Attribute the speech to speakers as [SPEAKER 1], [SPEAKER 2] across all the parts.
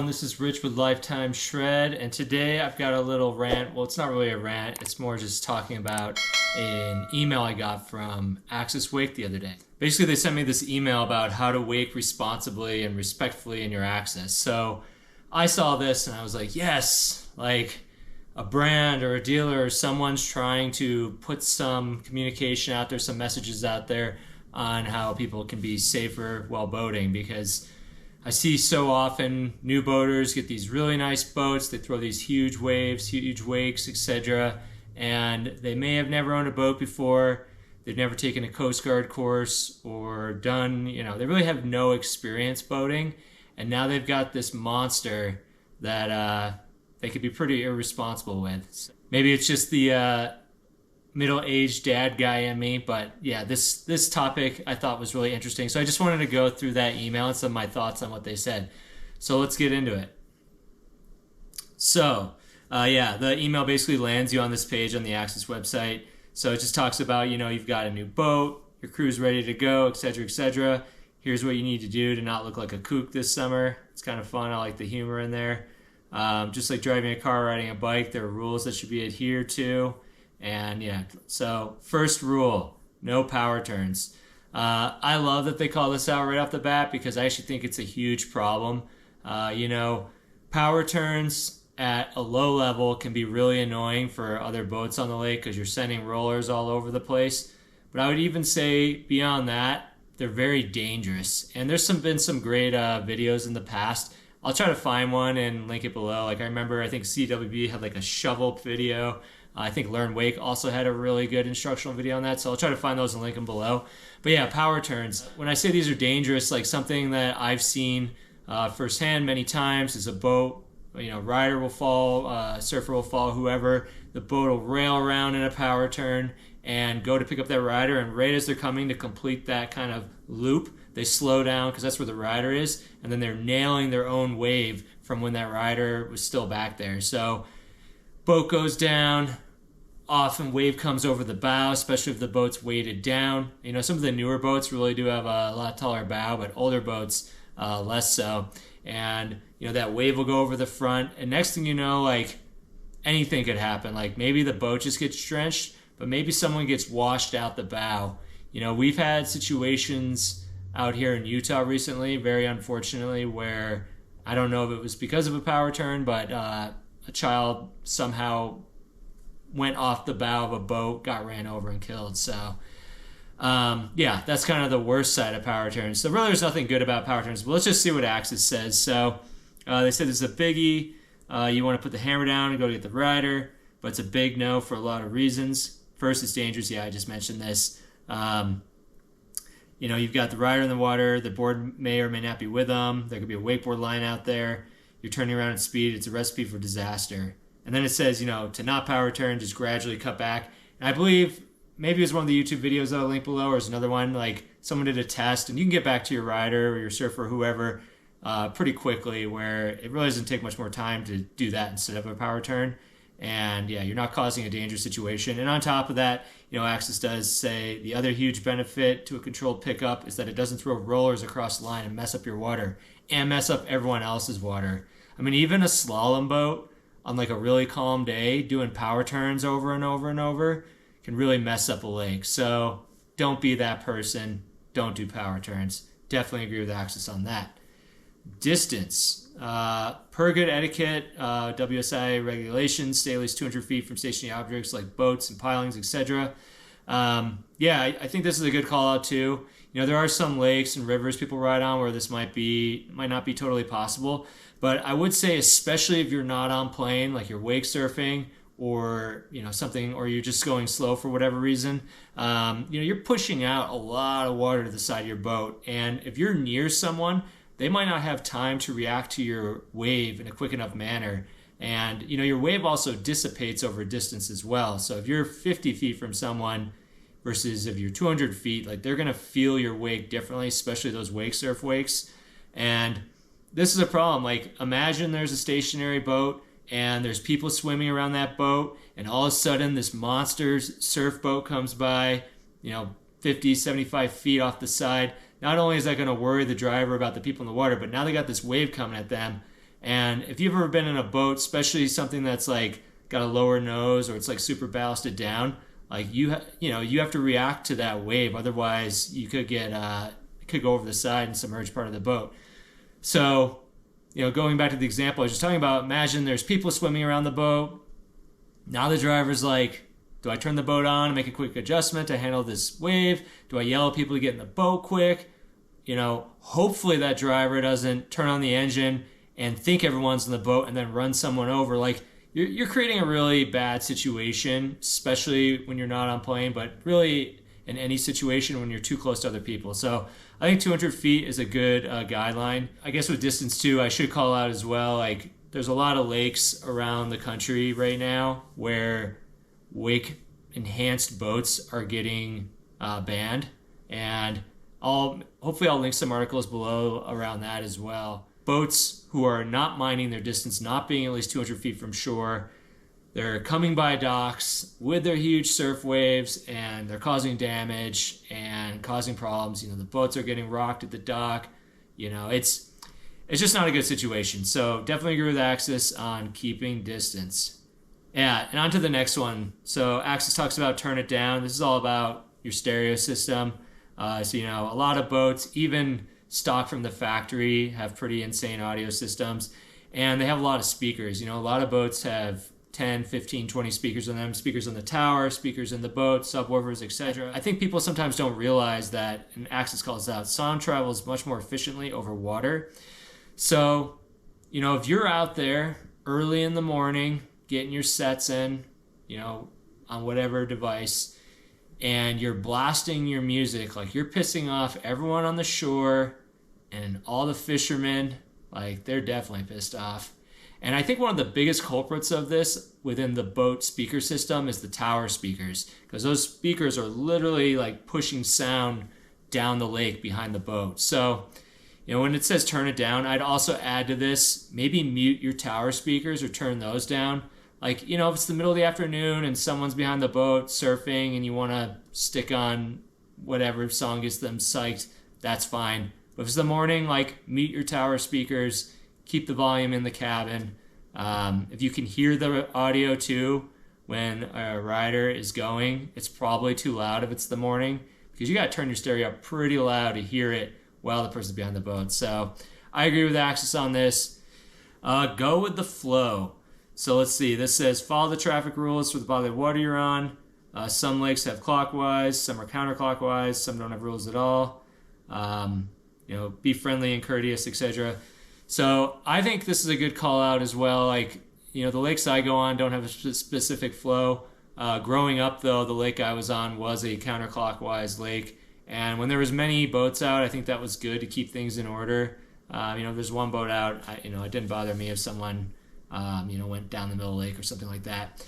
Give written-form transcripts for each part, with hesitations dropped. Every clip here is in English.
[SPEAKER 1] everyone, this is Rich with Lifetime Shred, and today I've got a little rant. Well, it's not really a rant, it's more just talking about an email I got from Axis Wake the other day. Basically, they sent me this email about how to wake responsibly and respectfully in your Axis. So I saw this and I was like, yes, like a brand or a dealer or someone's trying to put some communication out there, some messages out there on how people can be safer while boating, because I see so often new boaters get these really nice boats, they throw these huge waves, huge wakes, etc. And they may have never owned a boat before, they've never taken a Coast Guard course or done, they really have no experience boating. And now they've got this monster that they could be pretty irresponsible with. So maybe it's just the middle-aged dad guy in me, but yeah, this topic I thought was really interesting. So I just wanted to go through that email and some of my thoughts on what they said. So let's get into it. So the email basically lands you on this page on the Axis website. So it just talks about, you've got a new boat, your crew's ready to go, etc., etc. Here's what you need to do to not look like a kook this summer. It's kind of fun. I like the humor in there. Just like driving a car, riding a bike, there are rules that should be adhered to. And so first rule, no power turns. I love that they call this out right off the bat because I actually think it's a huge problem. Power turns at a low level can be really annoying for other boats on the lake because you're sending rollers all over the place. But I would even say beyond that, they're very dangerous. And there's been some great videos in the past. I'll try to find one and link it below. Like I think CWB had like a shovel video. I think Learn Wake also had a really good instructional video on that, so I'll try to find those and link them below. But yeah, power turns. When I say these are dangerous, like something that I've seen firsthand many times is a boat, rider will fall, surfer will fall, whoever. The boat will rail around in a power turn and go to pick up that rider, and right as they're coming to complete that kind of loop, they slow down because that's where the rider is, and then they're nailing their own wave from when that rider was still back there. So boat goes down, often wave comes over the bow, especially if the boat's weighted down. Some of the newer boats really do have a lot taller bow, but older boats less so. And that wave will go over the front, and next thing you know, like anything could happen. Like maybe the boat just gets drenched, but maybe someone gets washed out the bow. We've had situations out here in Utah recently, very unfortunately, where I don't know if it was because of a power turn, but a child somehow went off the bow of a boat, got ran over and killed. So that's kind of the worst side of power turns. So really there's nothing good about power turns, but let's just see what Axis says. So they said this is a biggie. You want to put the hammer down and go get the rider, but it's a big no for a lot of reasons. First, it's dangerous. Yeah, I just mentioned this. You've got the rider in the water, the board may or may not be with them, there could be a wakeboard line out there, you're turning around at speed, it's a recipe for disaster. And then it says, to not power turn, just gradually cut back. And I believe maybe it was one of the YouTube videos that I'll link below, or it's another one, like someone did a test, and you can get back to your rider or your surfer or whoever pretty quickly, where it really doesn't take much more time to do that instead of a power turn. And yeah, you're not causing a dangerous situation. And on top of that, Axis does say the other huge benefit to a controlled pickup is that it doesn't throw rollers across the line and mess up your water and mess up everyone else's water. I mean, even a slalom boat on like a really calm day doing power turns over and over and over can really mess up a lake. So don't be that person. Don't do power turns. Definitely agree with Axis on that. Distance. Per good etiquette, WSI regulations, stay at least 200 feet from stationary objects like boats and pilings, etc. I think this is a good call out too. There are some lakes and rivers people ride on where this might not be totally possible. But I would say, especially if you're not on plane, like you're wake surfing or something, or you're just going slow for whatever reason, you're pushing out a lot of water to the side of your boat. And if you're near someone, they might not have time to react to your wave in a quick enough manner. And your wave also dissipates over distance as well. So if you're 50 feet from someone versus if you're 200 feet, like they're going to feel your wake differently, especially those wake surf wakes. And this is a problem. Like imagine there's a stationary boat and there's people swimming around that boat, and all of a sudden this monster surf boat comes by, 50, 75 feet off the side. Not only is that going to worry the driver about the people in the water, but now they got this wave coming at them, And if you've ever been in a boat, especially something that's like got a lower nose or it's like super ballasted down, like you have to react to that wave. Otherwise, you could get it could go over the side and submerge part of the boat. So, going back to the example I was just talking about, imagine there's people swimming around the boat. Now the driver's like, do I turn the boat on and make a quick adjustment to handle this wave? Do I yell at people to get in the boat quick? Hopefully that driver doesn't turn on the engine and think everyone's in the boat and then run someone over. Like, you're creating a really bad situation, especially when you're not on plane, but really in any situation when you're too close to other people. So I think 200 feet is a good guideline. I guess with distance too, I should call out as well, like there's a lot of lakes around the country right now where wake enhanced boats are getting banned, and hopefully I'll link some articles below around that as well. Boats who are not minding their distance, not being at least 200 feet from shore, they're coming by docks with their huge surf waves and they're causing damage and causing problems. The boats are getting rocked at the dock. It's just not a good situation. So definitely agree with Axis on keeping distance. Yeah, and on to the next one. So Axis talks about turn it down. This is all about your stereo system. So a lot of boats, even stock from the factory, have pretty insane audio systems. And they have a lot of speakers. A lot of boats have 10, 15, 20 speakers in them, speakers on the tower, speakers in the boat, subwoofers, etc. I think people sometimes don't realize that, and Axis calls out, sound travels much more efficiently over water. So, if you're out there early in the morning, getting your sets in, on whatever device, and you're blasting your music, like you're pissing off everyone on the shore and all the fishermen, like they're definitely pissed off. And I think one of the biggest culprits of this within the boat speaker system is the tower speakers, because those speakers are literally like pushing sound down the lake behind the boat. So, when it says turn it down, I'd also add to this, maybe mute your tower speakers or turn those down. Like, if it's the middle of the afternoon and someone's behind the boat surfing and you want to stick on whatever song gets them psyched, that's fine. But if it's the morning, like, mute your tower speakers, keep the volume in the cabin. If you can hear the audio too when a rider is going, it's probably too loud if it's the morning, because you got to turn your stereo up pretty loud to hear it while the person's behind the boat. So I agree with Axis on this. Go with the flow. So let's see. This says follow the traffic rules for the body of water you're on. Some lakes have clockwise, some are counterclockwise, some don't have rules at all. Be friendly and courteous, etc. So I think this is a good call out as well. Like, the lakes I go on don't have a specific flow. Growing up, though, the lake I was on was a counterclockwise lake. And when there was many boats out, I think that was good to keep things in order. There's one boat out, it didn't bother me if someone, went down the middle of the lake or something like that.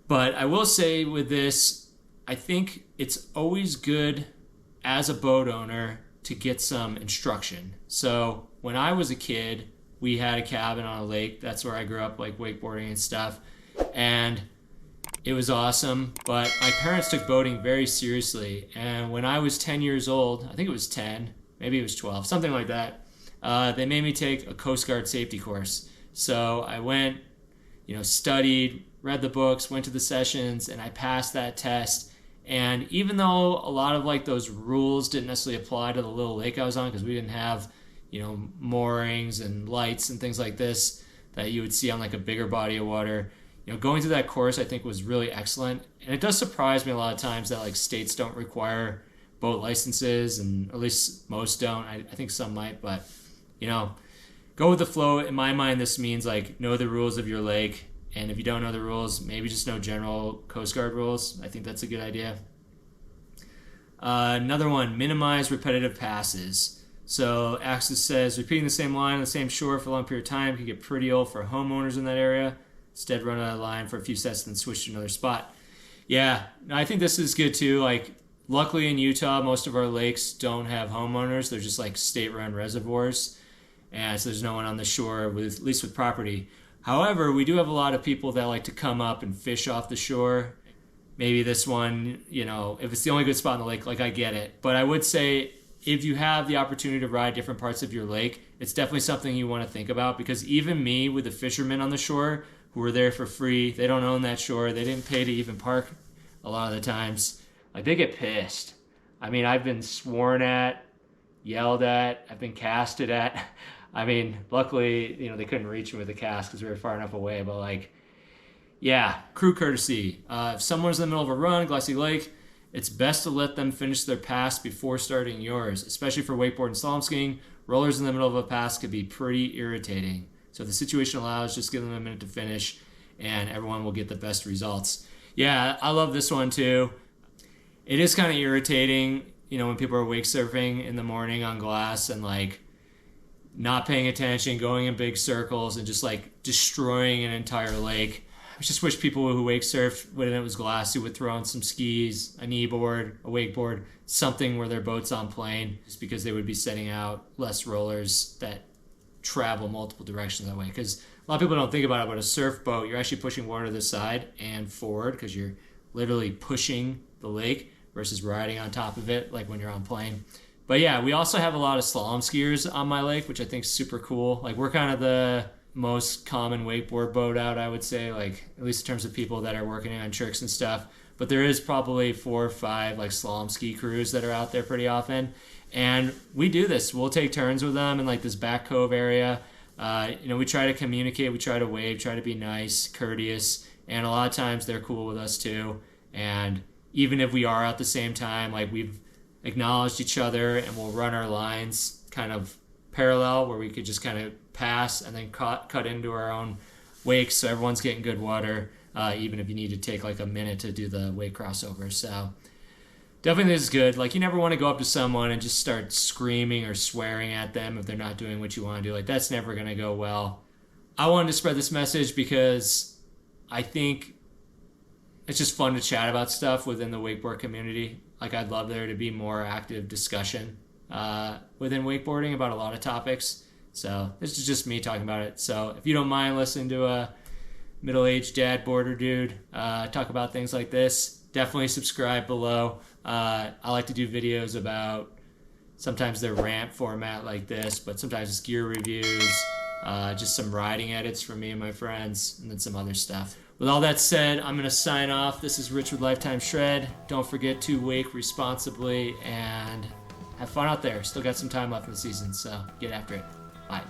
[SPEAKER 1] But I will say with this, I think it's always good as a boat owner to get some instruction. So when I was a kid, we had a cabin on a lake. That's where I grew up, like wakeboarding and stuff. And it was awesome, but my parents took boating very seriously. And when I was 10 years old, I think it was 10, maybe it was 12, something like that, they made me take a Coast Guard safety course. So I went, studied, read the books, went to the sessions, and I passed that test. And even though a lot of like those rules didn't necessarily apply to the little lake I was on, because we didn't have, moorings and lights and things like this that you would see on like a bigger body of water, going through that course I think was really excellent. And it does surprise me a lot of times that like states don't require boat licenses, and at least most don't. I think some might, but go with the flow. In my mind, this means like know the rules of your lake. And if you don't know the rules, maybe just know general Coast Guard rules. I think that's a good idea. Another one, minimize repetitive passes. So Axis says, repeating the same line on the same shore for a long period of time can get pretty old for homeowners in that area. Instead, run out of line for a few sets and then switch to another spot. Yeah, I think this is good too. Like, luckily in Utah, most of our lakes don't have homeowners. They're just like state-run reservoirs. And so there's no one on the shore, at least with property. However, we do have a lot of people that like to come up and fish off the shore. Maybe this one, if it's the only good spot in the lake, like I get it. But I would say if you have the opportunity to ride different parts of your lake, it's definitely something you want to think about, because even me with the fishermen on the shore who are there for free, they don't own that shore, they didn't pay to even park a lot of the times, like they get pissed. I mean, I've been sworn at, yelled at, I've been casted at. I mean, luckily, they couldn't reach me with the cast because we were far enough away, but like, yeah, crew courtesy. If someone's in the middle of a run, glassy lake, it's best to let them finish their pass before starting yours, especially for wakeboard and slalom skiing. Rollers in the middle of a pass could be pretty irritating. So if the situation allows, just give them a minute to finish and everyone will get the best results. Yeah, I love this one too. It is kind of irritating, when people are wake surfing in the morning on glass and like not paying attention, going in big circles and just like destroying an entire lake. I just wish people who wake surf when it was glassy would throw on some skis, a kneeboard, a wakeboard, something where their boat's on plane, just because they would be setting out less rollers that travel multiple directions that way. Because a lot of people don't think about it, but a surf boat, you're actually pushing water to the side and forward because you're literally pushing the lake versus riding on top of it like when you're on plane. But yeah, we also have a lot of slalom skiers on my lake, which I think is super cool. Like we're kind of the most common wakeboard boat out, I would say, like at least in terms of people that are working on tricks and stuff. But there is probably 4 or 5 like slalom ski crews that are out there pretty often. And we do this. We'll take turns with them in like this back cove area. We try to communicate, we try to wave, try to be nice, courteous, and a lot of times they're cool with us too. And even if we are at the same time, like we've acknowledged each other and we'll run our lines kind of parallel where we could just kind of pass and then cut into our own wakes so everyone's getting good water, even if you need to take like a minute to do the wake crossover. So definitely this is good. Like you never want to go up to someone and just start screaming or swearing at them if they're not doing what you want to do. Like that's never going to go well. I wanted to spread this message because I think it's just fun to chat about stuff within the wakeboard community. Like I'd love there to be more active discussion within wakeboarding about a lot of topics. So this is just me talking about it. So if you don't mind listening to a middle-aged dad boarder dude talk about things like this, definitely subscribe below. I like to do videos about sometimes they're rant format like this, but sometimes it's gear reviews, just some riding edits from me and my friends, and then some other stuff. With all that said, I'm going to sign off. This is Rich with Lifetime Shred. Don't forget to wake responsibly and have fun out there. Still got some time left in the season, so get after it. Bye.